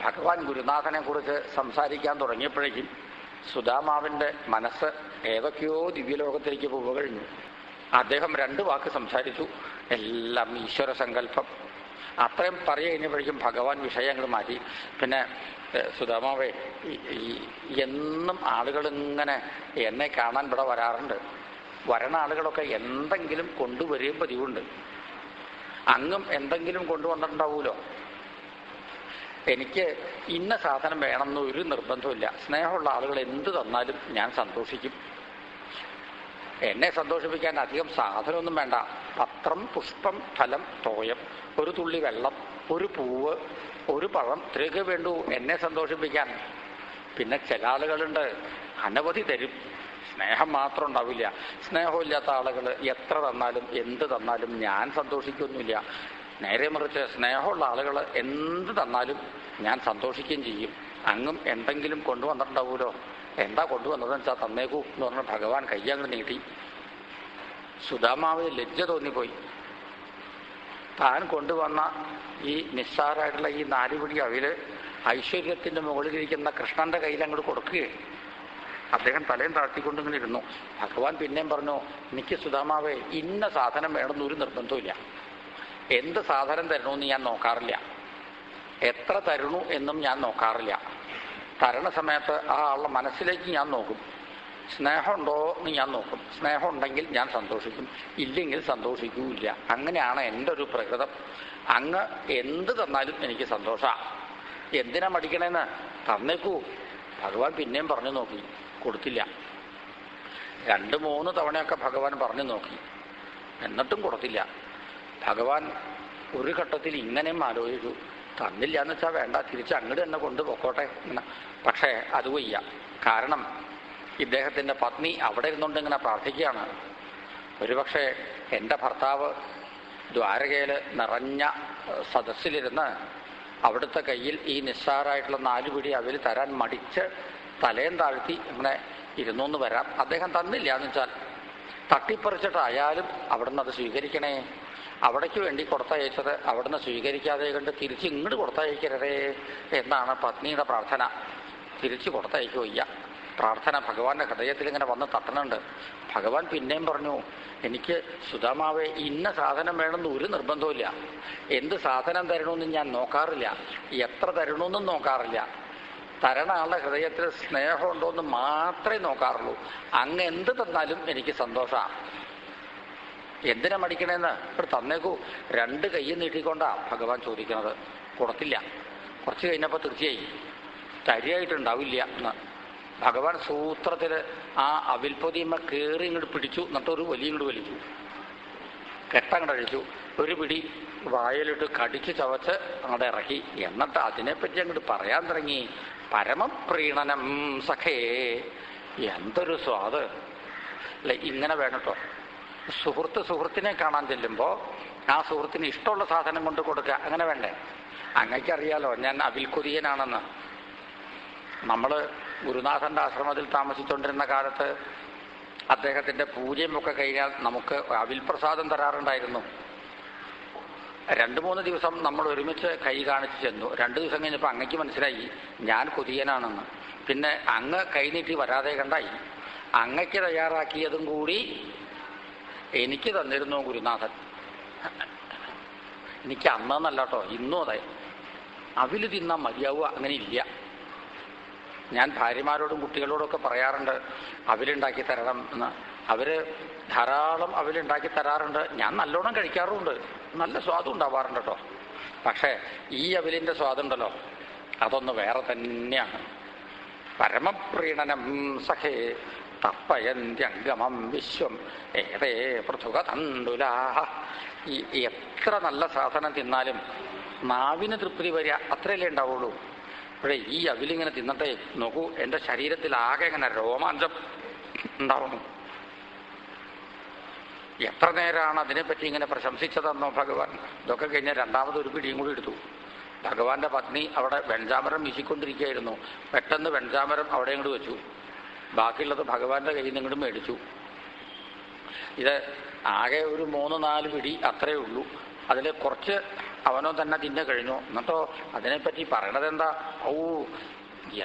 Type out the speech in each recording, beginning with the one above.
ഭഗവാൻ ഗുരുനാഥനെ കുറിച്ച് സംസാരിക്കാൻ തുടങ്ങിയപ്പോഴേക്കും സുദാമാവിൻ്റെ മനസ്സ് ഏതൊക്കെയോ ദിവ്യലോകത്തിലേക്ക് പോവുക കഴിഞ്ഞു. അദ്ദേഹം 2 വാക്ക് സംസാരിച്ചു. എല്ലാം ഈശ്വര സങ്കല്പം. അത്രയും കഴിഞ്ഞപ്പോഴേക്കും ഭഗവാൻ വിഷയങ്ങൾ മാറ്റി. പിന്നെ സുദാമാവേ, എന്നും ആളുകളിങ്ങനെ എന്നെ കാണാൻ ഇവിടെ വരാറുണ്ട്. വരണ ആളുകളൊക്കെ എന്തെങ്കിലും കൊണ്ടുവരികയും പതിവുണ്ട്. അങ്ങും എന്തെങ്കിലും കൊണ്ടുവന്നിട്ടുണ്ടാവുമല്ലോ. എനിക്ക് ഇന്ന സാധനം വേണമെന്ന് ഒരു നിർബന്ധമില്ല. സ്നേഹമുള്ള ആളുകൾ എന്ത് തന്നാലും ഞാൻ സന്തോഷിക്കും. എന്നെ സന്തോഷിപ്പിക്കാൻ അധികം സാധനമൊന്നും വേണ്ട. പത്രം, പുഷ്പം, ഫലം, തോയം, ഒരു തുള്ളി വെള്ളം, ഒരു പൂവ്, ഒരു പഴം, ഇത്രയൊക്കെ വേണ്ടൂ എന്നെ സന്തോഷിപ്പിക്കാൻ. പിന്നെ ചില ആളുകളുണ്ട് അനവധി തരും, സ്നേഹം മാത്രം ഉണ്ടാവില്ല. സ്നേഹമില്ലാത്ത ആളുകൾ എത്ര തന്നാലും എന്ത് തന്നാലും ഞാൻ സന്തോഷിക്കൊന്നുമില്ല. നേരെ മറിച്ച് സ്നേഹമുള്ള ആളുകൾ എന്ത് തന്നാലും ഞാൻ സന്തോഷിക്കുകയും ചെയ്യും. അങ്ങും എന്തെങ്കിലും കൊണ്ടുവന്നിട്ടുണ്ടാവുമല്ലോ. എന്താ കൊണ്ടുവന്നതെന്ന് വെച്ചാൽ തന്നേക്കൂ എന്ന് പറഞ്ഞ ഭഗവാൻ കയ്യങ്ങ് നീട്ടി. സുദാമാവിന് ലജ്ജ തോന്നിപ്പോയി. താൻ കൊണ്ടുവന്ന ഈ നിസ്സാരമായിട്ടുള്ള ഈ 4 പിടി അവില് ഐശ്വര്യത്തിൻ്റെ മുകളിലിരിക്കുന്ന കൃഷ്ണന്റെ കയ്യിൽ അങ്ങോട്ട് കൊടുക്കുകയാണ്. അദ്ദേഹം തലയും താഴ്ത്തിക്കൊണ്ടിങ്ങനെ ഇരുന്നു. ഭഗവാൻ പിന്നെയും പറഞ്ഞു, എനിക്ക് സുദാമാവേ ഇന്ന സാധനം വേണമെന്ന് ഒരു നിർബന്ധമില്ല. എന്ത് സാധനം തരണമെന്ന് ഞാൻ നോക്കാറില്ല. എത്ര തരണു എന്നും ഞാൻ നോക്കാറില്ല. തരണ സമയത്ത് ആ ആളുടെ മനസ്സിലേക്ക് ഞാൻ നോക്കും. സ്നേഹമുണ്ടോ എന്ന് ഞാൻ നോക്കും. സ്നേഹം ഉണ്ടെങ്കിൽ ഞാൻ സന്തോഷിക്കും, ഇല്ലെങ്കിൽ സന്തോഷിക്കൂല്ല. അങ്ങനെയാണ് എൻ്റെ ഒരു പ്രകൃതം. അങ്ങ് എന്ത് തന്നാലും എനിക്ക് സന്തോഷമാണ്. എന്തിനാ മടിക്കണേന്ന്? തന്നേക്കൂ. ഭഗവാൻ പിന്നെയും പറഞ്ഞു നോക്കി, കൊടുത്തില്ല. 2-3 തവണയൊക്കെ ഭഗവാൻ പറഞ്ഞു നോക്കി, എന്നിട്ടും കൊടുത്തില്ല. ഭഗവാൻ ഒരു ഘട്ടത്തിൽ ഇങ്ങനെയും ആലോചിച്ചു, തന്നില്ല എന്ന് വെച്ചാൽ വേണ്ട, തിരിച്ച് അങ്ങോട്ട് തന്നെ കൊണ്ടുപോക്കോട്ടെ. പക്ഷേ അത് വയ്യ. കാരണം ഇദ്ദേഹത്തിൻ്റെ പത്നി അവിടെ ഇരുന്നുകൊണ്ട് ഇങ്ങനെ പ്രാർത്ഥിക്കുകയാണ്. ഒരുപക്ഷെ എൻ്റെ ഭർത്താവ് ദ്വാരകയിൽ നിറഞ്ഞ സദസ്സിലിരുന്ന് അവിടുത്തെ കയ്യിൽ ഈ നിസ്സാരമായിട്ടുള്ള 4 പിടി അവിൽ തരാൻ മടിച്ച് തലയും താഴ്ത്തി ഇങ്ങനെ ഇരുന്നു എന്ന് വരാം. അദ്ദേഹം തന്നില്ല എന്ന് വെച്ചാൽ തട്ടിപ്പറിച്ചിട്ടായാലും അവിടുന്ന് അത് സ്വീകരിക്കണേ. അവിടേക്ക് വേണ്ടി കൊടുത്തയച്ചത് അവിടുന്ന് സ്വീകരിക്കാതെ കണ്ട് തിരിച്ച് ഇങ്ങോട്ട് കൊടുത്തയക്കരുതേ എന്നാണ് പത്നിയുടെ പ്രാർത്ഥന. തിരിച്ച് കൊടുത്തയക്കുകയ്യ. പ്രാർത്ഥന ഭഗവാന്റെ ഹൃദയത്തിൽ ഇങ്ങനെ വന്ന് തട്ടണുണ്ട്. ഭഗവാൻ പിന്നെയും പറഞ്ഞു, എനിക്ക് സുദാമാവേ ഇന്ന സാധനം വേണമെന്ന് ഒരു നിർബന്ധമില്ല. എന്ത് സാധനം തരണമെന്ന് ഞാൻ നോക്കാറില്ല. എത്ര തരണമെന്നും നോക്കാറില്ല. തരണ ആളുടെ ഹൃദയത്തിൽ സ്നേഹമുണ്ടോ എന്ന് മാത്രമേ നോക്കാറുള്ളൂ. അങ്ങ് എന്ത് തന്നാലും എനിക്ക് സന്തോഷമാണ്. എന്തിനാ മടിക്കണേന്ന്? ഇവിടെ തന്നേക്കൂ. 2 കൈ നീട്ടിക്കൊണ്ടാ ഭഗവാൻ ചോദിക്കണത്. കൊടുത്തില്ല. കുറച്ച് കഴിഞ്ഞപ്പോൾ തീർച്ചയായി തരിയായിട്ടുണ്ടാവില്ല എന്ന് ഭഗവാൻ സൂത്രത്തിൽ ആ അവിൽപ്പൊതിയമ്മ കയറി ഇങ്ങോട്ട് പിടിച്ചു. എന്നിട്ടൊരു ഇങ്ങോട്ട് വലിച്ചു, കെട്ടങ്ങോട്ട് അഴിച്ചു. ഒരു പിടി വായലിട്ട് കടിച്ച് ചവച്ച് അങ്ങോട്ട് ഇറക്കി. എന്നിട്ട് അതിനെപ്പറ്റി അങ്ങോട്ട് പറയാൻ തുടങ്ങി. പരമപ്രീണനം സഖേ. എന്തൊരു സ്വാദ് അല്ലെ! ഇങ്ങനെ വേണട്ടോ. സുഹൃത്തിനെ കാണാൻ ചെല്ലുമ്പോൾ ആ സുഹൃത്തിന് ഇഷ്ടമുള്ള സാധനം കൊണ്ട് കൊടുക്കുക. അങ്ങനെ വേണ്ടേ? അങ്ങയ്ക്കറിയാലോ ഞാൻ അവിൽക്കൊതിയനാണെന്ന്. നമ്മൾ ഗുരുനാഥൻ്റെ ആശ്രമത്തിൽ താമസിച്ചുകൊണ്ടിരുന്ന കാലത്ത് അദ്ദേഹത്തിൻ്റെ പൂജയും ഒക്കെ കഴിഞ്ഞാൽ നമുക്ക് അവിൽപ്രസാദം തരാറുണ്ടായിരുന്നു. 2-3 ദിവസം നമ്മൾ ഒരുമിച്ച് കൈ കാണിച്ച് ചെന്നു. 2 ദിവസം കഴിഞ്ഞപ്പോൾ അങ്ങയ്ക്ക് മനസ്സിലായി ഞാൻ കൊതിയനാണെന്ന്. പിന്നെ അങ്ങ് കൈനീട്ടി വരാതെ കണ്ടായി. അങ്ങയ്ക്ക് തയ്യാറാക്കിയതും കൂടി എനിക്ക് തന്നിരുന്നു ഗുരുനാഥൻ. എനിക്ക് അന്നല്ല കേട്ടോ, ഇന്നും അതെ. അവിൽ തിന്നാൻ മതിയാവുക അങ്ങനെ ഇല്ല. ഞാൻ ഭാര്യമാരോടും കുട്ടികളോടൊക്കെ പറയാറുണ്ട് അവിലുണ്ടാക്കി തരണം എന്ന്. അവർ ധാരാളം അവിലുണ്ടാക്കി തരാറുണ്ട്. ഞാൻ നല്ലോണം കഴിക്കാറുമുണ്ട്. നല്ല സ്വാദും ഉണ്ടാവാറുണ്ട് കേട്ടോ. പക്ഷേ ഈ അവിലിൻ്റെ സ്വാദുണ്ടല്ലോ, അതൊന്ന് വേറെ തന്നെയാണ്. പരമപ്രീണനം സഖേ തപ്പയന്ത്യംഗമം വിശ്വം ഏതേ പൃഥുക തണ്ടുലാഹ. ഈ എത്ര നല്ല സാധനം തിന്നാലും നാവിന് തൃപ്തി വരിക അത്രയല്ലേ ഉണ്ടാവുള്ളൂ. പക്ഷേ ഈ അവിലിങ്ങനെ തിന്നട്ടെ നോക്കൂ, എൻ്റെ ശരീരത്തിൽ ആകെ ഇങ്ങനെ രോമാഞ്ചം ഉണ്ടാവുന്നു. എത്ര നേരമാണ് അതിനെപ്പറ്റി ഇങ്ങനെ പ്രശംസിച്ചതെന്നോ ഭഗവാൻ. ഇതൊക്കെ കഴിഞ്ഞ് 2ാമതൊരു പിടിയും കൂടി എടുത്തു. ഭഗവാന്റെ പത്നി അവിടെ വെൺചാമരം വീശിക്കൊണ്ടിരിക്കുകയായിരുന്നു. പെട്ടെന്ന് വെൺചാമരം അവിടെ ഇങ്ങോട്ട് വെച്ചു. ബാക്കിയുള്ളത് ഭഗവാന്റെ കയ്യിൽ നിന്ന് ഇങ്ങോട്ട് മേടിച്ചു. ഇത് ആകെ ഒരു 3-4 പിടി അത്രയേ ഉള്ളൂ. അതിൽ കുറച്ച് അവനോ തന്നെ തിന്നു കഴിഞ്ഞു. എന്നിട്ടോ അതിനെപ്പറ്റി പറയണത് എന്താ? ഓ,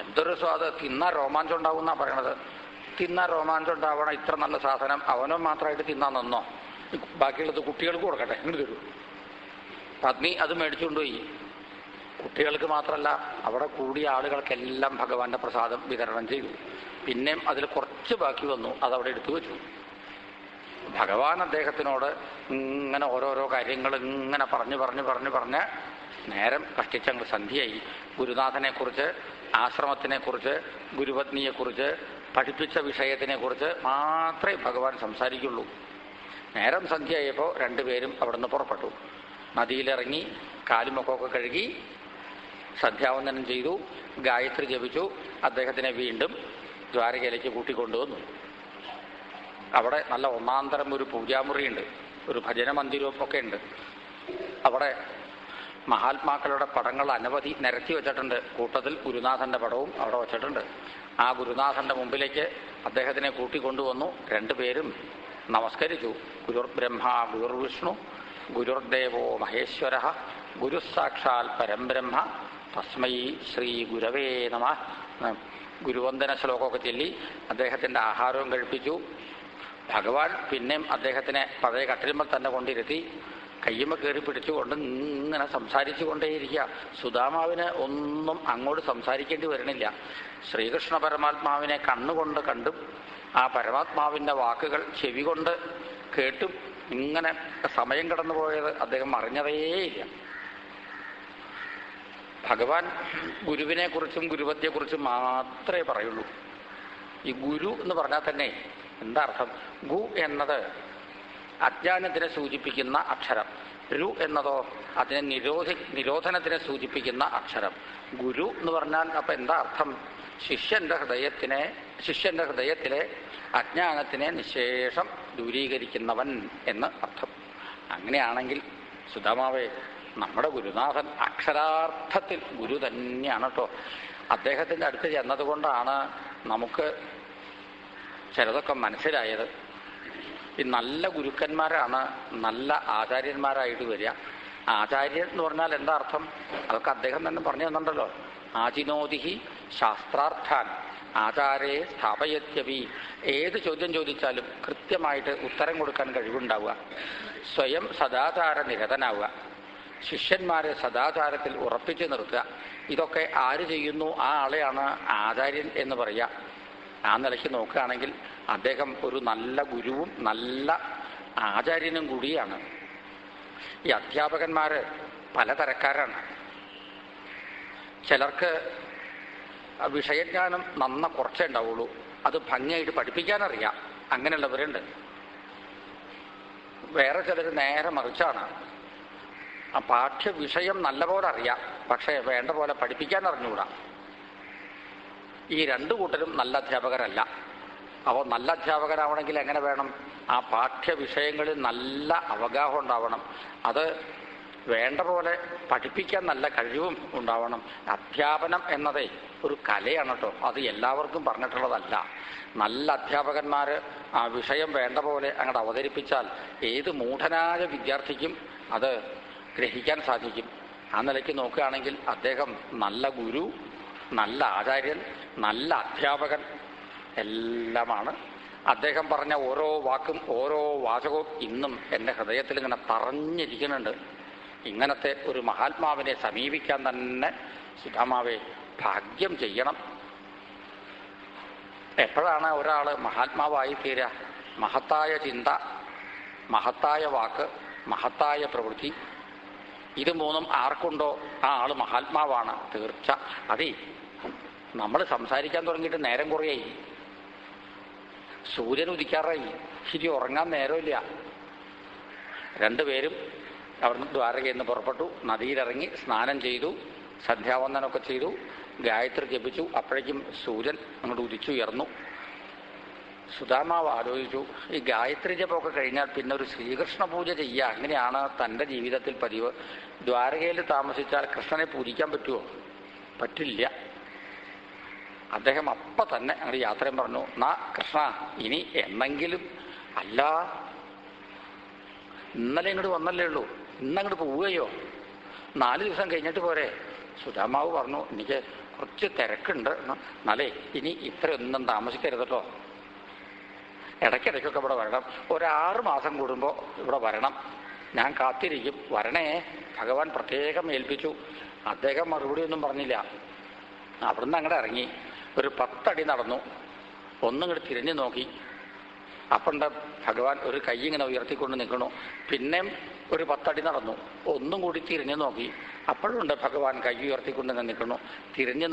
എന്തൊരു സ്വാദ്, തിന്നാൻ രോമാഞ്ചം ഉണ്ടാവും എന്നാ പറയണത്. തിന്നാൻ രോമാഞ്ചം ഉണ്ടാവണം, ഇത്ര നല്ല സാധനം അവനോ മാത്രമായിട്ട് തിന്നാൻ നിന്നോ? ബാക്കിയുള്ളത് കുട്ടികൾക്ക് കൊടുക്കട്ടെ, ഇങ്ങോട്ട് തരൂ. പത്നി അത് മേടിച്ചുകൊണ്ടുപോയി. കുട്ടികൾക്ക് മാത്രമല്ല, അവിടെ കൂടിയ ആളുകൾക്കെല്ലാം ഭഗവാന്റെ പ്രസാദം വിതരണം ചെയ്തു. പിന്നെയും അതിൽ കുറച്ച് ബാക്കി വന്നു, അതവിടെ എടുത്തു വെച്ചു. ഭഗവാൻ അദ്ദേഹത്തിനോട് ഇങ്ങനെ ഓരോരോ കാര്യങ്ങൾ ഇങ്ങനെ പറഞ്ഞ് നേരം കഷ്ടിച്ചങ്ങൾ സന്ധ്യയായി. ഗുരുനാഥനെക്കുറിച്ച്, ആശ്രമത്തിനെക്കുറിച്ച്, ഗുരുപത്നിയെക്കുറിച്ച്, പഠിപ്പിച്ച വിഷയത്തിനെക്കുറിച്ച് മാത്രമേ ഭഗവാൻ സംസാരിക്കുള്ളൂ. നേരം സന്ധ്യയായപ്പോൾ രണ്ടുപേരും അവിടുന്ന് പുറപ്പെട്ടു. നദിയിലിറങ്ങി കാലുമുഖമൊക്കെ കഴുകി സന്ധ്യാവന്ദനം ചെയ്തു, ഗായത്രി ജപിച്ചു. അദ്ദേഹത്തിനെ വീണ്ടും ദ്വാരകയിലേക്ക് കൂട്ടിക്കൊണ്ടുവന്നു. അവിടെ നല്ല ഒന്നാന്തരം ഒരു പൂജാമുറിയുണ്ട്, ഒരു ഭജന മന്ദിരവും ഒക്കെ ഉണ്ട്. അവിടെ മഹാത്മാക്കളുടെ പടങ്ങൾ അനവധി നിരത്തി വെച്ചിട്ടുണ്ട്. കൂട്ടത്തിൽ ഗുരുനാഥന്റെ പടവും അവിടെ വച്ചിട്ടുണ്ട്. ആ ഗുരുനാഥന്റെ മുമ്പിലേക്ക് അദ്ദേഹത്തിനെ കൂട്ടിക്കൊണ്ടുവന്നു. രണ്ടുപേരും നമസ്കരിച്ചു. ഗുരുർ ബ്രഹ്മ ഗുരുർ വിഷ്ണു ഗുരുർദേവോ മഹേശ്വര ഗുരു സാക്ഷാൽ പരംബ്രഹ്മ തസ്മൈ ശ്രീ ഗുരവേ നമഃ. ഗുരുവന്ദന ശ്ലോകമൊക്കെ ചൊല്ലി അദ്ദേഹത്തിൻ്റെ ആഹാരവും കഴിപ്പിച്ചു. ഭഗവാൻ പിന്നെയും അദ്ദേഹത്തിനെ പഴയ കട്ടിലുമ്പോൾ തന്നെ കൊണ്ടിരുത്തി കയ്യുമ്മ കയറി പിടിച്ചുകൊണ്ട് ഇങ്ങനെ സംസാരിച്ചു കൊണ്ടേയിരിക്കുക. സുദാമാവിന് ഒന്നും അങ്ങോട്ട് സംസാരിക്കേണ്ടി വരണില്ല. ശ്രീകൃഷ്ണ പരമാത്മാവിനെ കണ്ണുകൊണ്ട് കണ്ടും ആ പരമാത്മാവിൻ്റെ വാക്കുകൾ ചെവി കൊണ്ട് കേട്ടും ഇങ്ങനെ സമയം കടന്നു പോയത് അദ്ദേഹം അറിഞ്ഞതേയില്ല. ഭഗവാൻ ഗുരുവിനെക്കുറിച്ചും ഗുരുപത്തെക്കുറിച്ചും മാത്രമേ പറയുള്ളൂ. ഈ ഗുരു എന്ന് പറഞ്ഞാൽ തന്നെ എന്താ അർത്ഥം? ഗു എന്നത് അജ്ഞാനത്തിനെ സൂചിപ്പിക്കുന്ന അക്ഷരം, രു എന്നതോ അതിനെ നിരോധനത്തിനെ സൂചിപ്പിക്കുന്ന അക്ഷരം. ഗുരു എന്ന് പറഞ്ഞാൽ അപ്പം എന്താ അർത്ഥം? ശിഷ്യന്റെ ഹൃദയത്തിലെ അജ്ഞാനത്തിനെ നിശേഷം ദൂരീകരിക്കുന്നവൻ എന്ന് അർത്ഥം. അങ്ങനെയാണെങ്കിൽ സുധാമാവേ, നമ്മുടെ ഗുരുനാഥൻ അക്ഷരാർത്ഥത്തിൽ ഗുരു തന്നെയാണ് കേട്ടോ. അദ്ദേഹത്തിൻ്റെ അടുത്ത് ചെന്നതുകൊണ്ടാണ് നമുക്ക് ചിലതൊക്കെ മനസ്സിലായത്. ഈ നല്ല ഗുരുക്കന്മാരാണ് നല്ല ആചാര്യന്മാരായിട്ട് വരിക. ആചാര്യൻ എന്ന് പറഞ്ഞാൽ എന്താ അർത്ഥം? അതൊക്കെ അദ്ദേഹം തന്നെ പറഞ്ഞു തന്നിട്ടുണ്ടല്ലോ. ആചിനോതിഹി ശാസ്ത്രാർത്ഥാൻ ആചാരേ സ്ഥാപയത്യപി. ഏത് ചോദ്യം ചോദിച്ചാലും കൃത്യമായിട്ട് ഉത്തരം കൊടുക്കാൻ കഴിവുണ്ടാവുക, സ്വയം സദാചാര നിരതനാവുക, ശിഷ്യന്മാരെ സദാചാരത്തിൽ ഉറപ്പിച്ചു നിർത്തുക. ഇതൊക്കെ ആര് ചെയ്യുന്നു ആ ആളെയാണ് ആചാര്യൻ എന്ന് പറയുക. ആ നിലയ്ക്ക് നോക്കുകയാണെങ്കിൽ അദ്ദേഹം ഒരു നല്ല ഗുരുവും നല്ല ആചാര്യനും കൂടിയാണ്. ഈ അധ്യാപകന്മാർ പലതരക്കാരാണ്. ചിലർക്ക് വിഷയജ്ഞാനം കുറച്ചേ ഉണ്ടാവുള്ളൂ, അത് ഭംഗിയായിട്ട് പഠിപ്പിക്കാനറിയാം, അങ്ങനെയുള്ളവരുണ്ട്. വേറെ ചിലർ നേരെ മറിച്ചാണ്. ആ പാഠ്യ വിഷയം നല്ലപോലെ അറിയാം, പക്ഷേ വേണ്ട പോലെ പഠിപ്പിക്കാൻ അറിഞ്ഞുകൂടാ. ഈ രണ്ടു കൂട്ടരും നല്ല അധ്യാപകരല്ല. അപ്പോൾ നല്ല അധ്യാപകരാവണമെങ്കിൽ എങ്ങനെ വേണം? ആ പാഠ്യ വിഷയങ്ങളിൽ നല്ല അവഗാഹം ഉണ്ടാവണം, അത് വേണ്ട പോലെ പഠിപ്പിക്കാൻ നല്ല കഴിവും ഉണ്ടാവണം. അധ്യാപനം എന്നതേ ഒരു കലയാണ് കേട്ടോ, അത് എല്ലാവർക്കും പറഞ്ഞിട്ടുള്ളതല്ല. നല്ല അധ്യാപകന്മാർ ആ വിഷയം വേണ്ട പോലെ അങ്ങോട്ട് അവതരിപ്പിച്ചാൽ ഏത് മൂഢനായ വിദ്യാർത്ഥിക്കും അത് ഗ്രഹിക്കാൻ സാധിക്കും. ആ നിലയ്ക്ക് നോക്കുകയാണെങ്കിൽ അദ്ദേഹം നല്ല ഗുരു, നല്ല ആചാര്യൻ, നല്ല അധ്യാപകൻ എല്ലാമാണ്. അദ്ദേഹം പറഞ്ഞ ഓരോ വാക്കും ഓരോ വാചകവും ഇന്നും എൻ്റെ ഹൃദയത്തിൽ ഇങ്ങനെ തറഞ്ഞിരിക്കുന്നുണ്ട്. ഇങ്ങനത്തെ ഒരു മഹാത്മാവിനെ സമീപിക്കാൻ തന്നെ സുധാമാവെ ഭാഗ്യം ചെയ്യണം. എപ്പോഴാണ് ഒരാൾ മഹാത്മാവായി തീരുക? മഹത്തായ ചിന്ത, മഹത്തായ വാക്ക്, മഹത്തായ പ്രവൃത്തി, ഇത് മൂന്നും ആർക്കുണ്ടോ ആ ആൾ മഹാത്മാവാണ് തീർച്ച. അതേ നമ്മൾ സംസാരിക്കാൻ തുടങ്ങിയിട്ട് നേരം കുറയായി, സൂര്യൻ ഉദിക്കാറായി, ശരി ഉറങ്ങാൻ നേരമില്ല. രണ്ടുപേരും അവിടുന്ന് ദ്വാരകയിൽ നിന്ന് പുറപ്പെട്ടു, നദിയിലിറങ്ങി സ്നാനം ചെയ്തു, സന്ധ്യാവന്ദനമൊക്കെ ചെയ്തു, ഗായത്രി ജപിച്ചു. അപ്പോഴേക്കും സൂര്യൻ അങ്ങോട്ട് ഉദിച്ചുയർന്നു. സുധാമാവ് ആലോചിച്ചു, ഈ ഗായത്രി ജപമൊക്കെ കഴിഞ്ഞാൽ പിന്നെ ഒരു ശ്രീകൃഷ്ണ പൂജ ചെയ്യുക, അങ്ങനെയാണ് തൻ്റെ ജീവിതത്തിൽ പതിവ്. ദ്വാരകയിൽ താമസിച്ചാൽ കൃഷ്ണനെ പൂജിക്കാൻ പറ്റുമോ? പറ്റില്ല. അദ്ദേഹം അപ്പം തന്നെ അങ്ങോട്ട് യാത്രയും പറഞ്ഞു, നാ കൃഷ്ണ ഇനി എന്നെങ്കിലും, അല്ല ഇന്നലെ ഇങ്ങോട്ട് വന്നല്ലേ ഉള്ളൂ, ഇന്നങ്ങോട്ട് പോവുകയോ? 4 ദിവസം കഴിഞ്ഞിട്ട് പോരെ? സുധാമാവ് പറഞ്ഞു, എനിക്ക് കുറച്ച് തിരക്കുണ്ട്, എന്നാലേ ഇനി ഇത്രയൊന്നും താമസിക്കരുത് കേട്ടോ, ഇടയ്ക്കിടയ്ക്കൊക്കെ ഇവിടെ വരണം, 6 മാസം കൂടുമ്പോൾ ഇവിടെ വരണം, ഞാൻ കാത്തിരിക്കും, വരണേ. ഭഗവാൻ പ്രത്യേകം ഏൽപ്പിച്ചു. അദ്ദേഹം മറുപടി ഒന്നും പറഞ്ഞില്ല. അവിടുന്ന് അങ്ങോട്ട് ഇറങ്ങി ഒരു 10 അടി നടന്നു, ഒന്നിങ്ങോട്ട് തിരിഞ്ഞു നോക്കി. അപ്പണ്ട ഭഗവാൻ ഒരു കൈ ഇങ്ങനെ ഉയർത്തിക്കൊണ്ട് നിൽക്കണു. പിന്നെയും ഒരു 10 അടി നടന്നു, ഒന്നും കൂടി തിരിഞ്ഞു നോക്കി. അപ്പോഴും ഉണ്ട് ഭഗവാൻ കൈ ഉയർത്തിക്കൊണ്ട് നിൽക്കണു. തിരിഞ്ഞു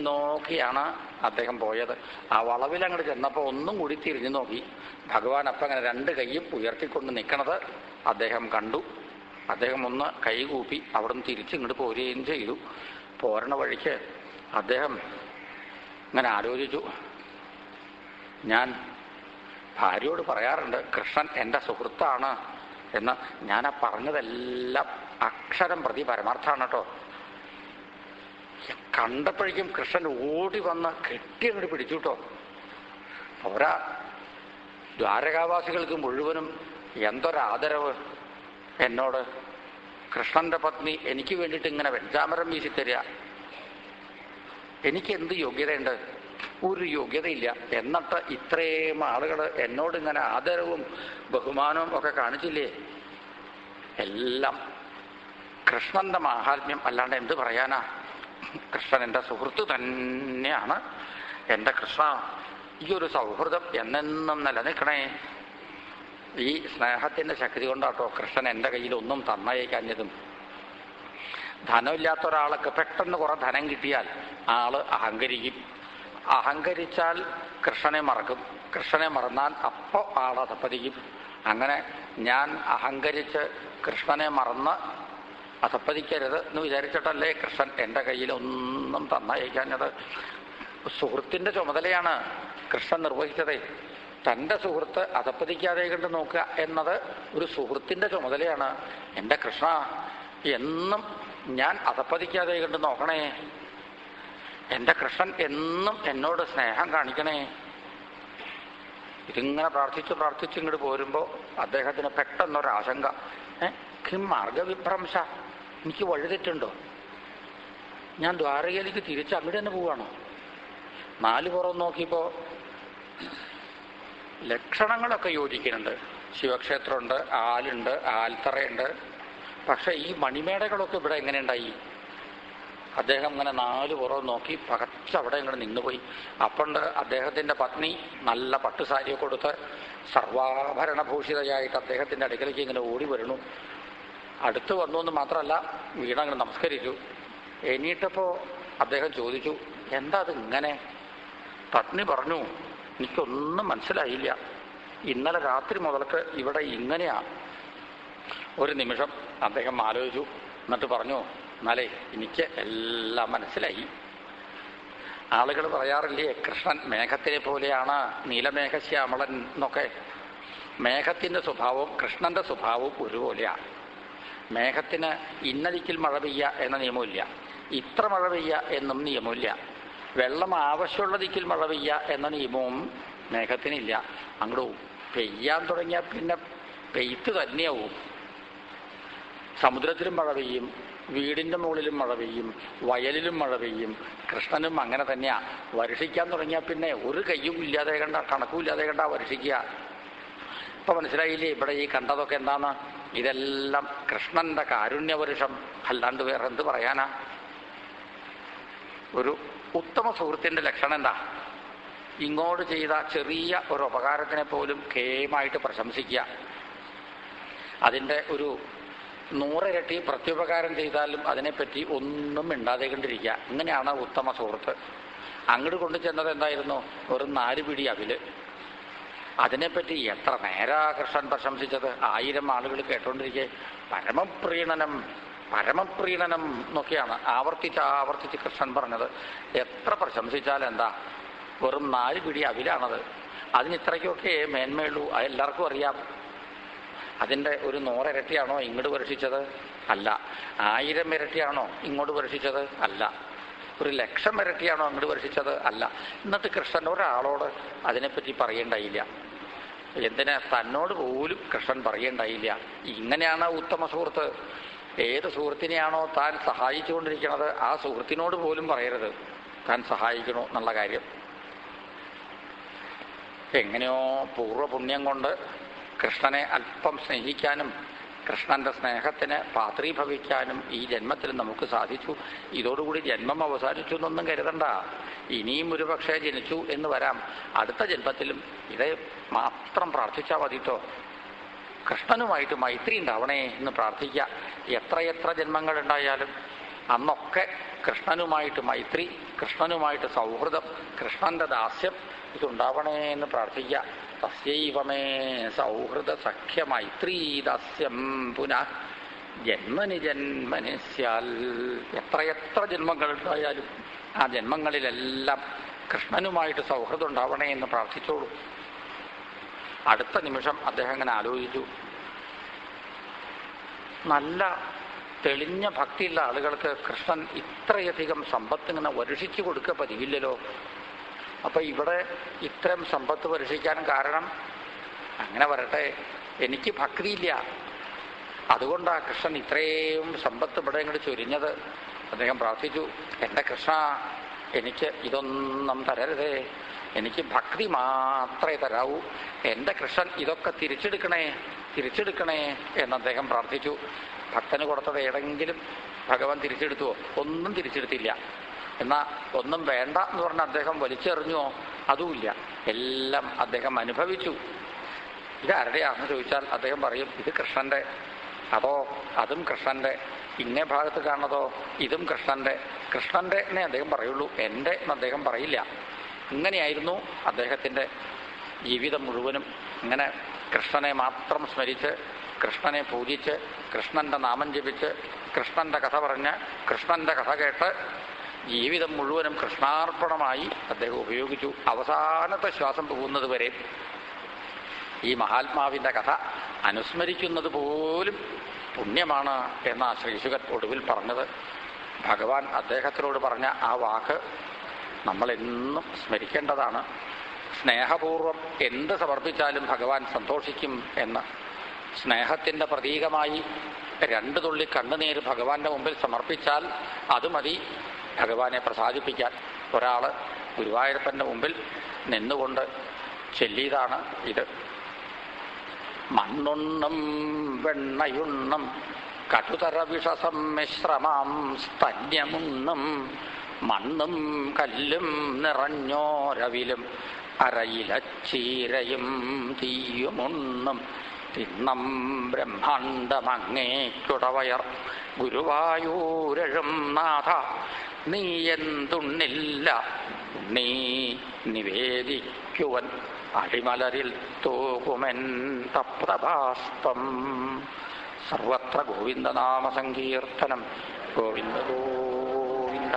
നോക്കിയാണ് അദ്ദേഹം പോയത്. ആ വളവിൽ അങ്ങോട്ട് ചെന്നപ്പോൾ ഒന്നും കൂടി തിരിഞ്ഞു നോക്കി. ഭഗവാൻ അപ്പം അങ്ങനെ 2 കൈയും ഉയർത്തിക്കൊണ്ട് നിൽക്കണത് അദ്ദേഹം കണ്ടു. അദ്ദേഹം ഒന്ന് കൈ കൂപ്പി അവിടുന്ന് തിരിച്ചിങ്ങോട്ട് പോരുകയും ചെയ്തു. പോരണ വഴിക്ക് അദ്ദേഹം ഇങ്ങനെ ആലോചിച്ചു, ഞാൻ ഭാര്യയോട് പറയാറുണ്ട് കൃഷ്ണൻ എൻ്റെ സുഹൃത്താണ് എന്ന്. ഞാൻ ആ പറഞ്ഞതെല്ലാം അക്ഷരം പ്രതി പരമാർത്ഥാണ് കേട്ടോ. കണ്ടപ്പോഴേക്കും കൃഷ്ണൻ ഓടി വന്ന് കെട്ടിയങ്ങോട്ട് പിടിച്ചു കേട്ടോ. പോരാ, ദ്വാരകാവാസികൾക്ക് മുഴുവനും എന്തൊരാദരവ് എന്നോട്. കൃഷ്ണന്റെ പത്നി എനിക്ക് വേണ്ടിയിട്ട് ഇങ്ങനെ വെഞ്ചാമരം വീശിത്തരിക. എനിക്ക് എന്ത് യോഗ്യതയുണ്ട്? ഒരു യോഗ്യതയില്ല. എന്നിട്ട് ഇത്രയും ആളുകൾ എന്നോട് ഇങ്ങനെ ആദരവും ബഹുമാനവും ഒക്കെ കാണിച്ചില്ലേ? എല്ലാം കൃഷ്ണന്റെ മാഹാത്മ്യം, അല്ലാണ്ട് എന്ത് പറയാനാ? കൃഷ്ണൻ എൻ്റെ സുഹൃത്ത് തന്നെയാണ്. എൻ്റെ കൃഷ്ണ, ഈ ഒരു സൗഹൃദം എന്നെന്നും നിലനിൽക്കണേ. ഈ സ്നേഹത്തിൻ്റെ ശക്തി കൊണ്ടാട്ടോ കൃഷ്ണൻ എൻ്റെ കയ്യിൽ ഒന്നും തന്നയക്കാഞ്ഞതും. ധനമില്ലാത്ത ഒരാൾക്ക് പെട്ടെന്ന് കുറെ ധനം കിട്ടിയാൽ ആള് അഹങ്കരിക്കും. അഹങ്കരിച്ചാൽ കൃഷ്ണനെ മറക്കും. കൃഷ്ണനെ മറന്നാൽ അപ്പോൾ ആൾ അധപ്പതിക്കും. അങ്ങനെ ഞാൻ അഹങ്കരിച്ച് കൃഷ്ണനെ മറന്ന് അധപ്പതിക്കരുത് എന്ന് വിചാരിച്ചിട്ടല്ലേ കൃഷ്ണൻ എൻ്റെ കയ്യിൽ ഒന്നും തന്നയക്കാഞ്ഞത്. സുഹൃത്തിൻ്റെ ചുമതലയാണ് കൃഷ്ണൻ നിർവഹിച്ചത്. തൻ്റെ സുഹൃത്ത് അധപ്പതിക്കാതെ കണ്ട് നോക്കുക എന്നത് ഒരു സുഹൃത്തിൻ്റെ ചുമതലയാണ്. എൻ്റെ കൃഷ്ണ, എന്നും ഞാൻ അധപ്പതിക്കാതെ കണ്ട് നോക്കണേ. എൻ്റെ കൃഷ്ണൻ എന്നും എന്നോട് സ്നേഹം കാണിക്കണേ. ഇതിങ്ങനെ പ്രാർത്ഥിച്ച് ഇങ്ങോട്ട് പോരുമ്പോൾ അദ്ദേഹത്തിന് പെട്ടെന്നൊരാശങ്ക. കിം മാർഗവിഭ്രംശ, എനിക്ക് വഴിതെറ്റുണ്ടോ? ഞാൻ ദ്വാരകയിലേക്ക് തിരിച്ച് അങ്ങോട്ട് തന്നെ പോവാണോ? 4 പുറം നോക്കിയപ്പോൾ ലക്ഷണങ്ങളൊക്കെ യോജിക്കുന്നുണ്ട്. ശിവക്ഷേത്രമുണ്ട്, ആലുണ്ട്, ആൽത്തറയുണ്ട്. പക്ഷെ ഈ മണിമേടകളൊക്കെ ഇവിടെ എങ്ങനെ ഉണ്ടായി? അദ്ദേഹം ഇങ്ങനെ 4 പുറം നോക്കി പകച്ചവിടെ ഇങ്ങനെ നിന്നുപോയി. അപ്പണ്ട് അദ്ദേഹത്തിൻ്റെ പത്നി നല്ല പട്ടുസാരിയൊക്കെ കൊടുത്ത് സർവാഭരണഭൂഷിതയായിട്ട് അദ്ദേഹത്തിൻ്റെ അടുക്കലേക്ക് ഇങ്ങനെ ഓടി വരണു. അടുത്ത് വന്നു എന്ന് മാത്രമല്ല, വീണങ്ങനെ നമസ്കരിച്ചു. എണീറ്റപ്പോൾ അദ്ദേഹം ചോദിച്ചു, എന്താ അത് ഇങ്ങനെ? പത്നി പറഞ്ഞു, എനിക്കൊന്നും മനസ്സിലായില്ല. ഇന്നലെ രാത്രി മുതൽക്ക് ഇവിടെ ഇങ്ങനെയാ. ഒരു നിമിഷം അദ്ദേഹം ആലോചിച്ചു. എന്നിട്ട് പറഞ്ഞു, എന്നാലേ എനിക്ക് എല്ലാം മനസ്സിലായി. ആളുകൾ പറയാറില്ലേ, കൃഷ്ണൻ മേഘത്തിനെ പോലെയാണ്, നീലമേഘശ്യാമളൻ എന്നൊക്കെ. മേഘത്തിൻ്റെ സ്വഭാവവും കൃഷ്ണന്റെ സ്വഭാവവും ഒരുപോലെയാണ്. മേഘത്തിന് ഇന്ന ദിക്കിൽ മഴ പെയ്യുക എന്ന നിയമമില്ല, ഇത്ര മഴ പെയ്യുക എന്നും നിയമമില്ല. വെള്ളം ആവശ്യമുള്ള ദിക്കിൽ മഴ പെയ്യുക എന്ന നിയമവും മേഘത്തിനില്ല. അങ്ങോട്ട് പെയ്യാൻ തുടങ്ങിയാൽ പിന്നെ പെയ്ത്ത് തന്നെയാവും. സമുദ്രത്തിലും മഴ പെയ്യും, വീടിൻ്റെ മുകളിലും മഴ പെയ്യും, വയലിലും മഴ പെയ്യും. കൃഷ്ണനും അങ്ങനെ തന്നെയാ. വർഷിക്കാൻ തുടങ്ങിയാൽ പിന്നെ ഒരു കയ്യും ഇല്ലാതെ കണ്ട, കണക്കും ഇല്ലാതെ കണ്ട വർഷിക്കുക. ഇപ്പം മനസ്സിലായില്ലേ ഇവിടെ ഈ കണ്ടതൊക്കെ എന്താന്ന്? ഇതെല്ലാം കൃഷ്ണന്റെ കാരുണ്യവർഷം, അല്ലാണ്ട് വേറെ എന്ത് പറയാനാ? ഒരു ഉത്തമ സുഹൃത്തിൻ്റെ ലക്ഷണം എന്താ? ഇങ്ങോട്ട് ചെയ്ത ചെറിയ ഒരു ഉപകാരത്തിനെ പോലും കേമായിട്ട് പ്രശംസിക്കുക. അതിൻ്റെ ഒരു 100 ഇരട്ടി പ്രത്യുപകാരം ചെയ്താലും അതിനെപ്പറ്റി ഒന്നും മിണ്ടാതെ കണ്ടിരിക്കുക. ഇങ്ങനെയാണ് ഉത്തമ സുഹൃത്ത്. അങ്ങോട്ട് കൊണ്ടു ചെന്നത് എന്തായിരുന്നു? ഒരു 4 പിടി അവില്. അതിനെപ്പറ്റി എത്ര നേരാ കൃഷ്ണൻ പ്രശംസിച്ചത്. 1000 ആളുകൾ കേട്ടോണ്ടിരിക്കെ പരമപ്രീണനം പരമപ്രീണനം എന്നൊക്കെയാണ് ആവർത്തിച്ച് കൃഷ്ണൻ പറഞ്ഞത്. എത്ര പ്രശംസിച്ചാൽ എന്താ? വെറും 4 പിടി അവിലാണത്. അതിന് ഇത്രയ്ക്കൊക്കെ മേന്മയുള്ളൂ. അത് എല്ലാവർക്കും അറിയാം. അതിൻ്റെ ഒരു 100 ഇരട്ടിയാണോ ഇങ്ങോട്ട് വർഷിച്ചത്? അല്ല. 1000 ഇരട്ടിയാണോ ഇങ്ങോട്ട് വർഷിച്ചത്? അല്ല. 1,00,000 ഇരട്ടിയാണോ അങ്ങോട്ട് വർഷിച്ചത്? അല്ല. എന്നിട്ട് കൃഷ്ണൻ ഒരാളോട് അതിനെപ്പറ്റി പറയേണ്ടായില്ല. എന്തിനാ? തന്നോട് പോലും കൃഷ്ണൻ പറയേണ്ടായില്ല. ഇങ്ങനെയാണ് ഉത്തമ സുഹൃത്ത്. ഏത് സുഹൃത്തിനെയാണോ താൻ സഹായിച്ചുകൊണ്ടിരിക്കുന്നത് ആ സുഹൃത്തിനോട് പോലും പറയരുത് താൻ സഹായിക്കണു എന്നുള്ള കാര്യം. എങ്ങനെയോ പൂർവ്വപുണ്യം കൊണ്ട് കൃഷ്ണനെ അല്പം സ്നേഹിക്കാനും കൃഷ്ണന്റെ സ്നേഹത്തിന് പാത്രീഭവിക്കാനും ഈ ജന്മത്തിൽ നമുക്ക് സാധിച്ചു. ഇതോടുകൂടി ജന്മം അവസാനിച്ചു എന്നൊന്നും കരുതണ്ട. ഇനിയും ഒരു പക്ഷേ ജനിച്ചു എന്ന് വരാം. അടുത്ത ജന്മത്തിലും ഇതേ മാത്രം പ്രാർത്ഥിച്ചാൽ മതിട്ടോ. കൃഷ്ണനുമായിട്ട് മൈത്രി ഉണ്ടാവണേ എന്ന് പ്രാർത്ഥിക്കുക. എത്രയെത്ര ജന്മങ്ങൾ ഉണ്ടായാലും അന്നൊക്കെ കൃഷ്ണനുമായിട്ട് മൈത്രി, കൃഷ്ണനുമായിട്ട് സൗഹൃദം, കൃഷ്ണന്റെ ദാസ്യം ഇതുണ്ടാവണേ എന്ന് പ്രാർത്ഥിക്കുക. തസ്യൈവമേ സൗഹൃദ സഖ്യ മൈത്രീ ദാസ്യം പുനഃ ജന്മനി ജന്മനി സ്യാൽ. എത്രയെത്ര ജന്മങ്ങൾ ഉണ്ടായാലും ആ ജന്മങ്ങളിലെല്ലാം കൃഷ്ണനുമായിട്ട് സൗഹൃദം ഉണ്ടാവണേ എന്ന് പ്രാർത്ഥിച്ചോളൂ. അടുത്ത നിമിഷം അദ്ദേഹം അങ്ങനെ ആലോചിച്ചു, നല്ല തെളിഞ്ഞ ഭക്തിയുള്ള ആളുകൾക്ക് കൃഷ്ണൻ ഇത്രയധികം സമ്പത്ത് ഇങ്ങനെ വർഷിച്ചു കൊടുക്കുക പതിവില്ലല്ലോ. അപ്പൊ ഇവിടെ ഇത്തരം സമ്പത്ത് വർഷിക്കാൻ കാരണം അങ്ങനെ വരട്ടെ, എനിക്ക് ഭക്തിയില്ല, അതുകൊണ്ടാണ് കൃഷ്ണൻ ഇത്രയും സമ്പത്ത് ഇവിടെ ഇങ്ങോട്ട് ചൊരിഞ്ഞത്. അദ്ദേഹം പ്രാർത്ഥിച്ചു, എൻ്റെ കൃഷ്ണ എനിക്ക് ഇതൊന്നും തരരുതേ, എനിക്ക് ഭക്തി മാത്രമേ തരാവൂ. എൻ്റെ കൃഷ്ണൻ ഇതൊക്കെ തിരിച്ചെടുക്കണേ എന്ന് അദ്ദേഹം പ്രാർത്ഥിച്ചു. ഭക്തന് കൊടുത്തത് ഏതെങ്കിലും ഭഗവാൻ തിരിച്ചെടുത്തുവോ? ഒന്നും തിരിച്ചെടുത്തില്ല. എന്നാൽ ഒന്നും വേണ്ട എന്ന് പറഞ്ഞ് അദ്ദേഹം വലിച്ചെറിഞ്ഞുവോ? അതുമില്ല. എല്ലാം അദ്ദേഹം അനുഭവിച്ചു. ഇതാരുടെയാണെന്ന് ചോദിച്ചാൽ അദ്ദേഹം പറയും, ഇത് കൃഷ്ണന്റെ. അതോ അതും കൃഷ്ണന്റെ. ഇന്നേ ഭാഗത്ത് കാണുന്നതോ ഇതും കൃഷ്ണന്റെ എന്നേ അദ്ദേഹം പറയുള്ളൂ, എൻ്റെ എന്ന് അദ്ദേഹം പറയില്ല. ഇങ്ങനെയായിരുന്നു അദ്ദേഹത്തിൻ്റെ ജീവിതം മുഴുവനും. ഇങ്ങനെ കൃഷ്ണനെ മാത്രം സ്മരിച്ച്, കൃഷ്ണനെ പൂജിച്ച്, കൃഷ്ണന്റെ നാമം ജപിച്ച്, കൃഷ്ണന്റെ കഥ പറഞ്ഞ്, കൃഷ്ണന്റെ കഥ കേട്ട് ജീവിതം മുഴുവനും കൃഷ്ണാർപ്പണമായി അദ്ദേഹം ഉപയോഗിച്ചു. അവസാനത്തെ ശ്വാസം പോകുന്നത് വരെ ഈ മഹാത്മാവിൻ്റെ കഥ അനുസ്മരിക്കുന്നത് പോലും പുണ്യമാണ് എന്ന ശ്രീശുകൻ ഒടുവിൽ പറഞ്ഞത്. ഭഗവാൻ അദ്ദേഹത്തിനോട് പറഞ്ഞ ആ വാക്ക് നമ്മളെന്നും സ്മരിക്കേണ്ടതാണ്. സ്നേഹപൂർവം എന്ത് സമർപ്പിച്ചാലും ഭഗവാൻ സന്തോഷിക്കും എന്ന്. സ്നേഹത്തിൻ്റെ പ്രതീകമായി 2 തുള്ളി കണ്ണുനീര് ഭഗവാന്റെ മുമ്പിൽ സമർപ്പിച്ചാൽ അത് മതി ഭഗവാനെ പ്രസാദിപ്പിക്കാൻ. ഒരാൾ ഗുരുവായൂരപ്പൻ്റെ മുമ്പിൽ നിന്നുകൊണ്ട് ചൊല്ലിയതാണ് ഇത്. മണ്ണുണ്ണം വെണ്ണയുണ്ണം കടുതര വിഷസമ്മിശ്രമാം സ്തന്യമുണ്ണം മണ്ണും കല്ലും നിറഞ്ഞോരവിലും അരയിലച്ചീരയും തീയുമുണ്ണം തിണ്ണം ബ്രഹ്മാണ്ടമങ്ങേക്കുടവയർ ഗുരുവായൂരഴും നാഥ നീ എന്തുണ്ണില്ല നീ നിവേദിക്കുവൻ അടിമലരിൽ തൂകുമെൻ തപ്തഭാസ്പം. സർവത്ര ഗോവിന്ദനാമ സങ്കീർത്തനം. ഗോവിന്ദ ഗോവിന്ദ.